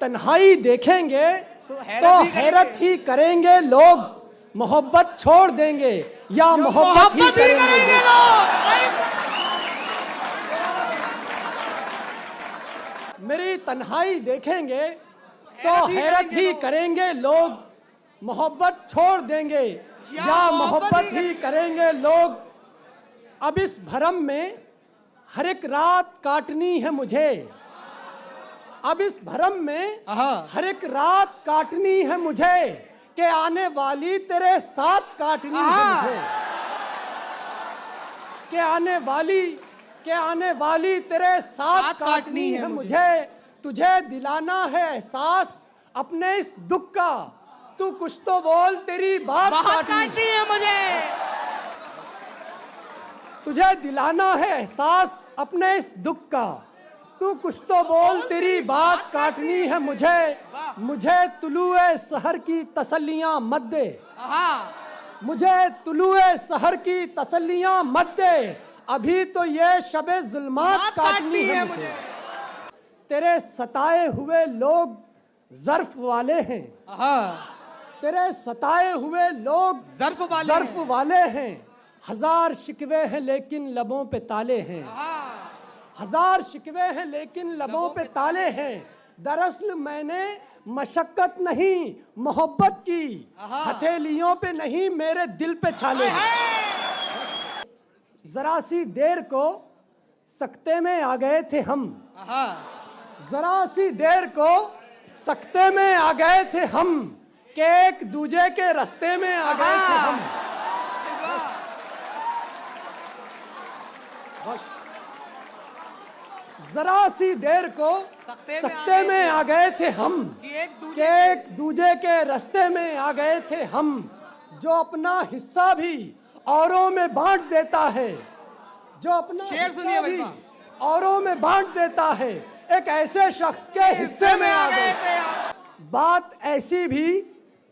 तन्हाई देखेंगे तो हैरत ही करेंगे लोग, मोहब्बत छोड़ देंगे या मोहब्बत ही करेंगे लोग। मेरी तन्हाई देखेंगे तो हैरत ही करेंगे लोग, मोहब्बत छोड़ देंगे या मोहब्बत ही करेंगे लोग। अब इस भरम में हर एक रात काटनी है मुझे, अब इस भरम में हर एक रात काटनी है मुझे, कि आने वाली तेरे साथ काटनी है मुझे, कि आने वाली तेरे साथ काटनी है मुझे। तुझे दिलाना है एहसास अपने इस दुख का, तू कुछ तो बोल तेरी बात काटनी है मुझे। तुझे दिलाना है एहसास अपने इस दुख का, तू कुछ तो बोल तेरी बात काटनी है मुझे। मुझे तुलुए सहर की तसल्लियां मत दे, मुझे तुलुए सहर की तसल्लियां मत दे, अभी तो ये शबे जुल्मात काटनी है मुझे। तेरे सताए हुए लोग ज़र्फ वाले हैं, तेरे सताए हुए लोग ज़र्फ वाले हैं। हजार शिकवे हैं लेकिन लबों पे ताले हैं, हजार शिकवे हैं लेकिन लबों पे ताले हैं। दरअसल मैंने मशक्कत नहीं मोहब्बत की, हथेलियों पे नहीं मेरे दिल पे छाले हैं। जरा सी देर को सकते में आ गए थे हम, जरा सी देर को सकते में आ गए थे हम, कि एक दूजे के रास्ते में आ गए थे हम। जरा सी देर को सकते में आ गए थे हम, कि एक दूजे के रास्ते में आ गए थे हम। जो अपना हिस्सा भी औरों में बांट देता है, जो अपना हिस्सा भी औरों में बांट देता है, एक ऐसे शख्स के हिस्से में आ गए थे। बात ऐसी भी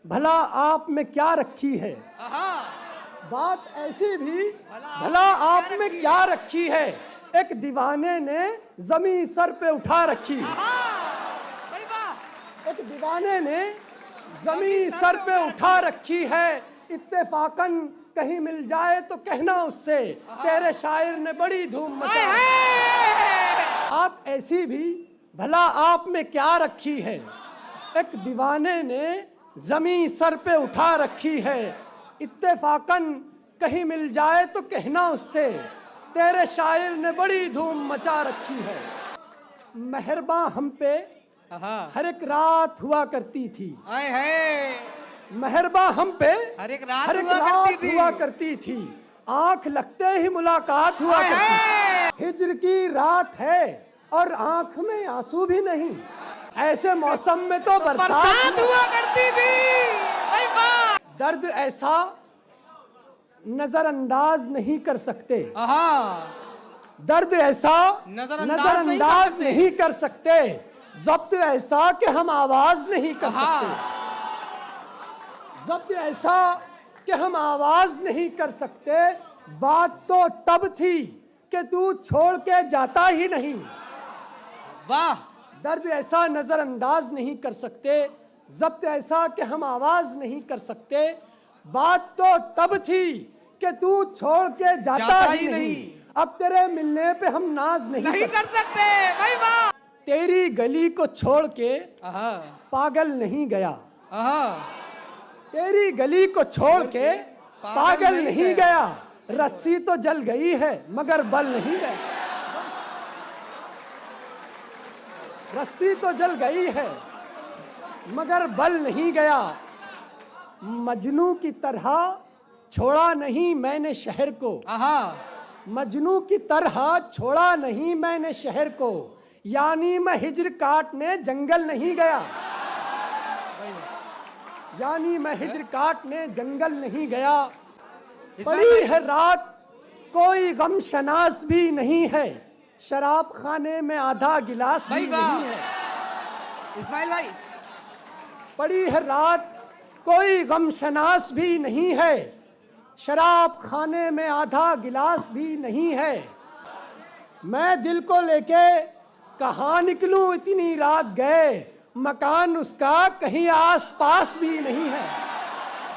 भला आप में क्या रखी है, बात ऐसी भी भला आप में क्या रखी है, एक दीवाने ने जमीन सर पे उठा रखी, एक दीवाने ने जमीन सर पे उठा रखी है। इत्तेफाकन कहीं मिल जाए तो कहना उससे, तेरे शायर ने बड़ी धूम मचाई। बात ऐसी भी भला आप में क्या रखी है, एक दीवाने ने जमीन सर पे उठा रखी है। इत्तेफाकन कहीं मिल जाए तो कहना उससे, तेरे शायर ने बड़ी धूम मचा रखी है। मेहरबां हम पे हर एक रात हुआ करती थी, मेहरबां हम पे हर एक रात हुआ करती थी। आंख लगते ही मुलाकात हुआ करती थी। हिज्र की रात है और आंख में आंसू भी नहीं, ऐसे मौसम में तो बरसात हुआ करती थी। दर्द ऐसा नजरअंदाज नहीं कर सकते, दर्द ऐसा नजरअंदाज नहीं कर सकते, ज़ब्त ऐसा कि हम आवाज नहीं कर सकते, ज़ब्त ऐसा कि हम आवाज नहीं कर सकते। बात तो तब थी कि तू छोड़ के जाता ही नहीं। वाह! दर्द ऐसा नजरअंदाज नहीं कर सकते, ज़ब्त ऐसा कि हम आवाज नहीं कर सकते। बात तो तब थी कि तू छोड़ के जाता ही नहीं, अब तेरे मिलने पे हम नाज नहीं कर सकते। भाई वाह! तेरी गली को छोड़ के पागल नहीं गया, तेरी गली को छोड़ के पागल नहीं गया। रस्सी तो जल गई है मगर बल नहीं गया, रस्सी तो जल गई है मगर बल नहीं गया। मजनू की तरह छोड़ा नहीं मैंने शहर को, मजनू की तरह छोड़ा नहीं मैंने शहर को, यानी मैं हिज्र काटने जंगल नहीं गया, यानी मैं हिज्र काटने जंगल नहीं गया। पड़ी है रात कोई गम शनास भी नहीं है, शराब खाने में आधा गिलास भी नहीं है। इस्माइल भाई, पड़ी है रात कोई गम शनास भी नहीं है, शराब खाने में आधा गिलास भी नहीं है। मैं दिल को लेके कहाँ निकलूं इतनी रात गए, मकान उसका कहीं आस पास भी नहीं है।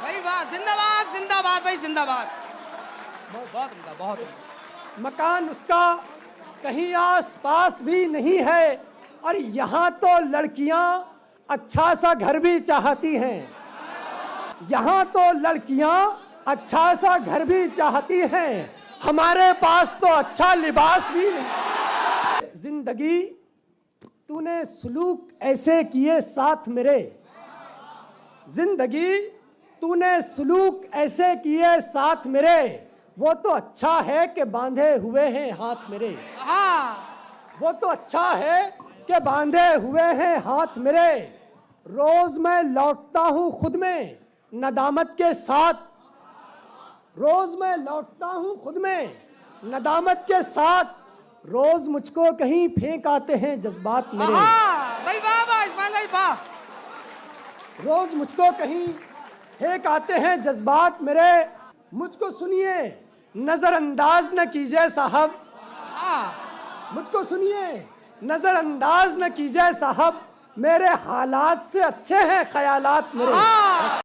भाई वाह, जिंदाबाद जिंदाबाद भाई जिंदाबाद। बहुत उम्दा, बहुत उम्दा। मकान उसका कहीं आस पास भी नहीं है, और यहाँ तो लड़कियाँ अच्छा सा घर भी चाहती हैं। यहाँ तो लड़कियाँ अच्छा सा घर भी चाहती हैं, हमारे पास तो अच्छा लिबास भी नहीं। जिंदगी तूने सुलूक ऐसे किए साथ मेरे, जिंदगी तूने सुलूक ऐसे किए साथ मेरे, वो तो अच्छा है कि बांधे हुए हैं हाथ मेरे। हाँ, वो तो अच्छा है कि बांधे हुए हैं हाथ मेरे। रोज मैं लौटता हूँ खुद में नदामत के साथ, रोज मैं लौटता हूँ खुद में नदामत के साथ, रोज मुझको कहीं फेंक आते हैं जज्बात मेरे। हाँ, भाई वाह वाह इस्माइल भाई वाह। रोज मुझको कहीं फेंक आते हैं जज्बात मेरे। मुझको सुनिए नजरअंदाज न कीजिए साहब, हाँ, मुझको सुनिए नजरअंदाज न कीजिए साहब, मेरे हालात से अच्छे हैं ख्यालात मेरे। हाँ।